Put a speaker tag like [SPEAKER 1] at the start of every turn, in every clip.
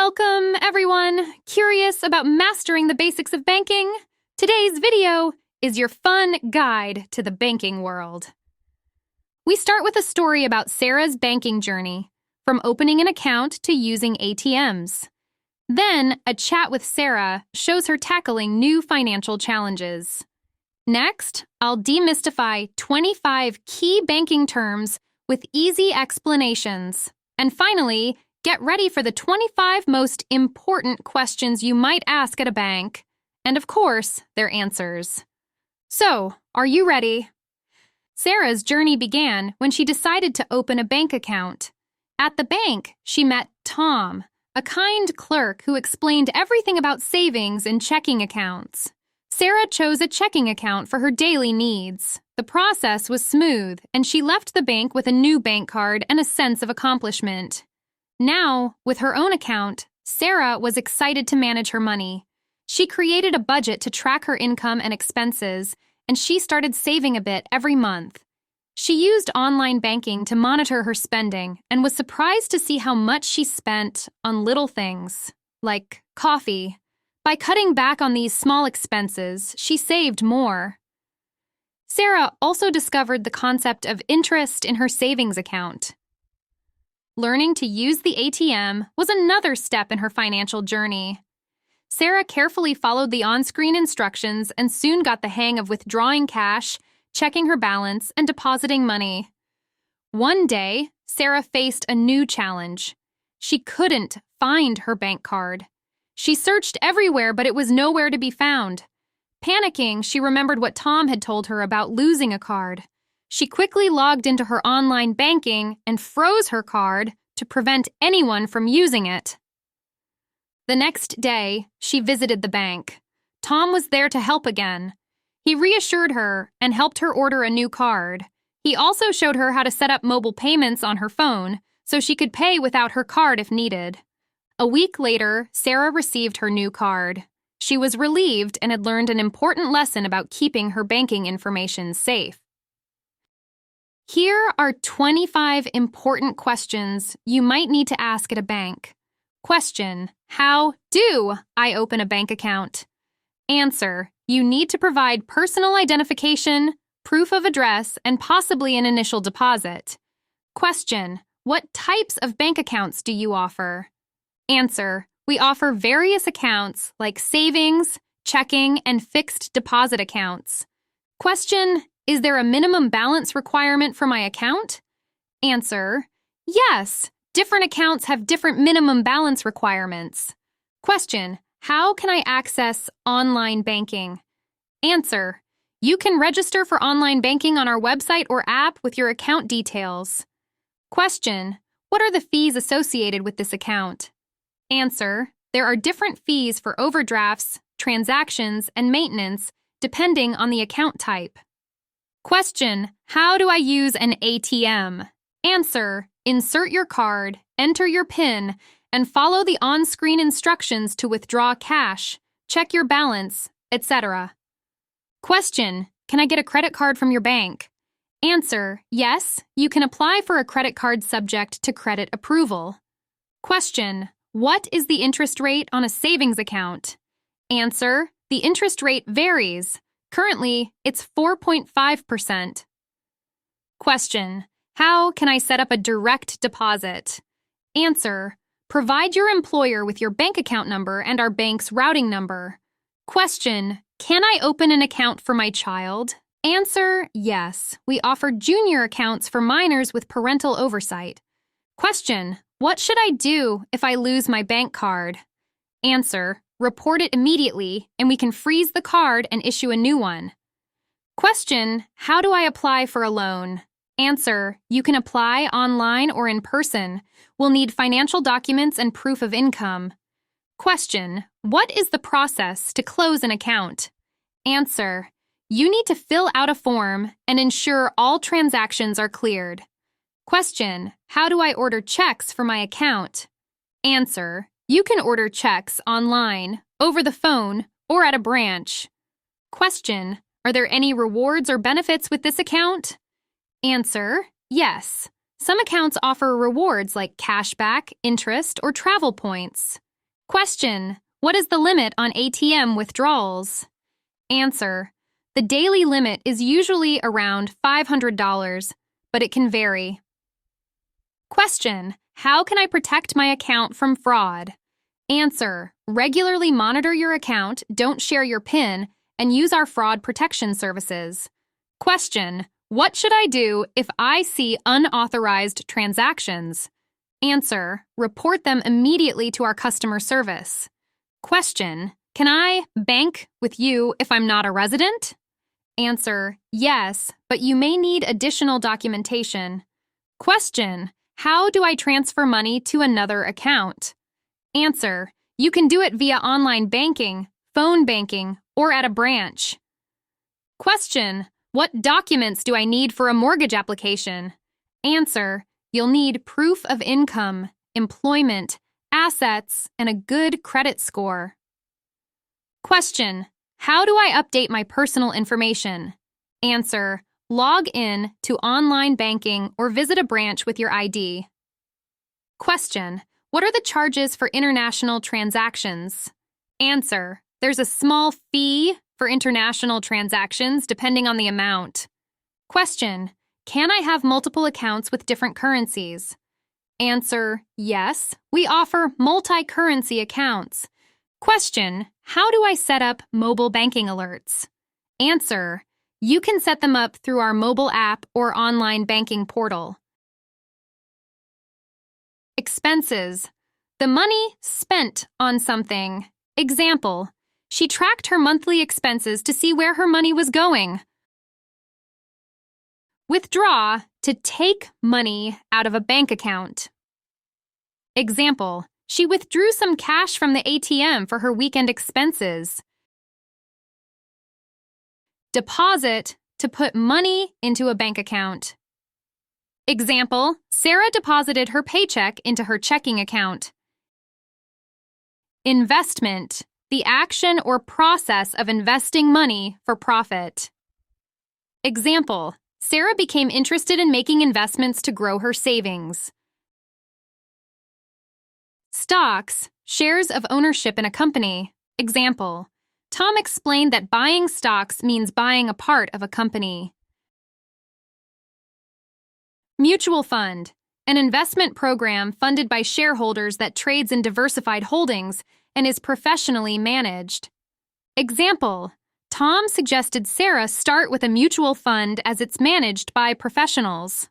[SPEAKER 1] Welcome, everyone! Curious about mastering the basics of banking? Today's video is your fun guide to the banking world. We start with a story about Sarah's banking journey, from opening an account to using ATMs. Then, a chat with Sarah shows her tackling new financial challenges. Next, I'll demystify 25 key banking terms with easy explanations. And finally, get ready for the 25 most important questions you might ask at a bank, and of course, their answers. So, are you ready? Sarah's journey began when she decided to open a bank account. At the bank, she met Tom, a kind clerk who explained everything about savings and checking accounts. Sarah chose a checking account for her daily needs. The process was smooth, and she left the bank with a new bank card and a sense of accomplishment. Now, with her own account, Sarah was excited to manage her money. She created a budget to track her income and expenses, and she started saving a bit every month. She used online banking to monitor her spending and was surprised to see how much she spent on little things, like coffee. By cutting back on these small expenses, she saved more. Sarah also discovered the concept of interest in her savings account. Learning to use the ATM was another step in her financial journey. Sarah carefully followed the on-screen instructions and soon got the hang of withdrawing cash, checking her balance, and depositing money. One day, Sarah faced a new challenge. She couldn't find her bank card. She searched everywhere, but it was nowhere to be found. Panicking, she remembered what Tom had told her about losing a card. She quickly logged into her online banking and froze her card to prevent anyone from using it. The next day, she visited the bank. Tom was there to help again. He reassured her and helped her order a new card. He also showed her how to set up mobile payments on her phone so she could pay without her card if needed. A week later, Sarah received her new card. She was relieved and had learned an important lesson about keeping her banking information safe. Here are 25 important questions you might need to ask at a bank. Question: how do I open a bank account? Answer: you need to provide personal identification, proof of address, and possibly an initial deposit. Question: what types of bank accounts do you offer? Answer: we offer various accounts like savings, checking, and fixed deposit accounts. Question: is there a minimum balance requirement for my account? Answer: yes. Different accounts have different minimum balance requirements. Question: how can I access online banking? Answer: you can register for online banking on our website or app with your account details. Question: what are the fees associated with this account? Answer: there are different fees for overdrafts, transactions, and maintenance depending on the account type. Question: how do I use an ATM? Answer: insert your card, enter your PIN, and follow the on-screen instructions to withdraw cash, check your balance, etc. Question: can I get a credit card from your bank? Answer: yes, you can apply for a credit card subject to credit approval. Question: what is the interest rate on a savings account? Answer: the interest rate varies. Currently, it's 4.5%. Question: how can I set up a direct deposit? Answer: provide your employer with your bank account number and our bank's routing number. Question: can I open an account for my child? Answer: yes. We offer junior accounts for minors with parental oversight. Question: what should I do if I lose my bank card? Answer: report it immediately, and we can freeze the card and issue a new one. Question: how do I apply for a loan? Answer: you can apply online or in person. We'll need financial documents and proof of income. Question: what is the process to close an account? Answer: you need to fill out a form and ensure all transactions are cleared. Question: how do I order checks for my account? Answer: you can order checks online, over the phone, or at a branch. Question: are there any rewards or benefits with this account? Answer: yes. Some accounts offer rewards like cashback, interest, or travel points. Question: what is the limit on ATM withdrawals? Answer: the daily limit is usually around $500, but it can vary. Question: how can I protect my account from fraud? Answer: regularly monitor your account, don't share your PIN, and use our fraud protection services. Question: what should I do if I see unauthorized transactions? Answer: report them immediately to our customer service. Question: can I bank with you if I'm not a resident? Answer: yes, but you may need additional documentation. Question: how do I transfer money to another account? Answer: you can do it via online banking, phone banking, or at a branch. Question: what documents do I need for a mortgage application? Answer: you'll need proof of income, employment, assets, and a good credit score. Question: how do I update my personal information? Answer: log in to online banking or visit a branch with your ID. Question: what are the charges for international transactions? Answer: there's a small fee for international transactions depending on the amount. Question: can I have multiple accounts with different currencies? Answer: yes, we offer multi-currency accounts. Question: how do I set up mobile banking alerts? Answer: you can set them up through our mobile app or online banking portal. Expenses: the money spent on something. Example: she tracked her monthly expenses to see where her money was going. Withdraw: to take money out of a bank account. Example: she withdrew some cash from the ATM for her weekend expenses. Deposit: to put money into a bank account. Example: Sarah deposited her paycheck into her checking account. Investment: the action or process of investing money for profit. Example: Sarah became interested in making investments to grow her savings. Stocks: shares of ownership in a company. Example: Tom explained that buying stocks means buying a part of a company. Mutual fund: an investment program funded by shareholders that trades in diversified holdings and is professionally managed. Example: Tom suggested Sarah start with a mutual fund as it's managed by professionals.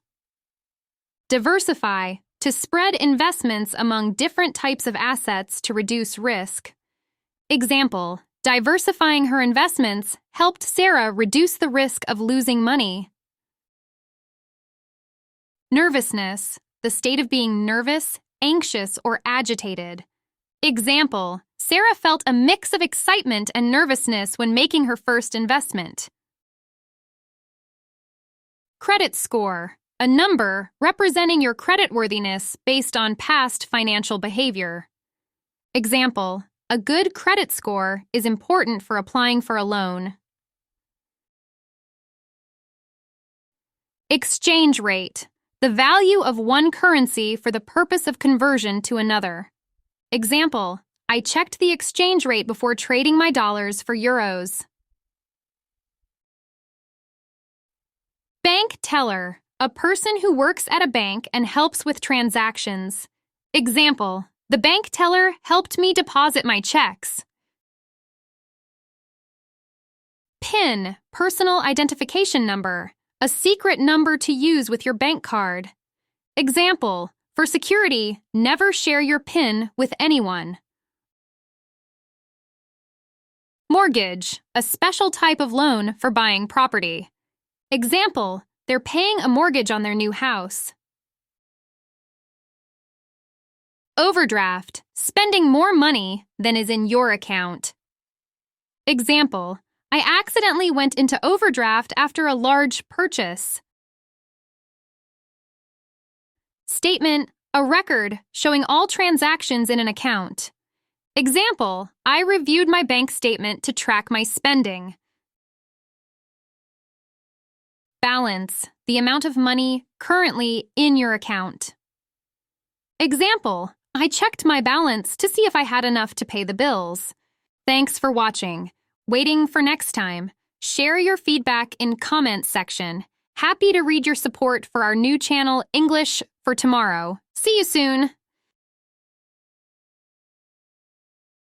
[SPEAKER 1] Diversify: to spread investments among different types of assets to reduce risk. Example: diversifying her investments helped Sarah reduce the risk of losing money. Nervousness: the state of being nervous, anxious, or agitated. Example: Sarah felt a mix of excitement and nervousness when making her first investment. Credit score: a number representing your creditworthiness based on past financial behavior. Example: a good credit score is important for applying for a loan. Exchange rate: the value of one currency for the purpose of conversion to another. Example: I checked the exchange rate before trading my dollars for euros. Bank teller: a person who works at a bank and helps with transactions. Example: the bank teller helped me deposit my checks. PIN: personal identification number, a secret number to use with your bank card. Example: for security, never share your PIN with anyone. Mortgage: a special type of loan for buying property. Example: they're paying a mortgage on their new house. Overdraft: spending more money than is in your account. Example: I accidentally went into overdraft after a large purchase. Statement: a record showing all transactions in an account. Example: I reviewed my bank statement to track my spending. Balance: the amount of money currently in your account. Example: I checked my balance to see if I had enough to pay the bills. Thanks for watching. Waiting for next time. Share your feedback in comments section. Happy to read your support for our new channel, English for Tomorrow. See you soon!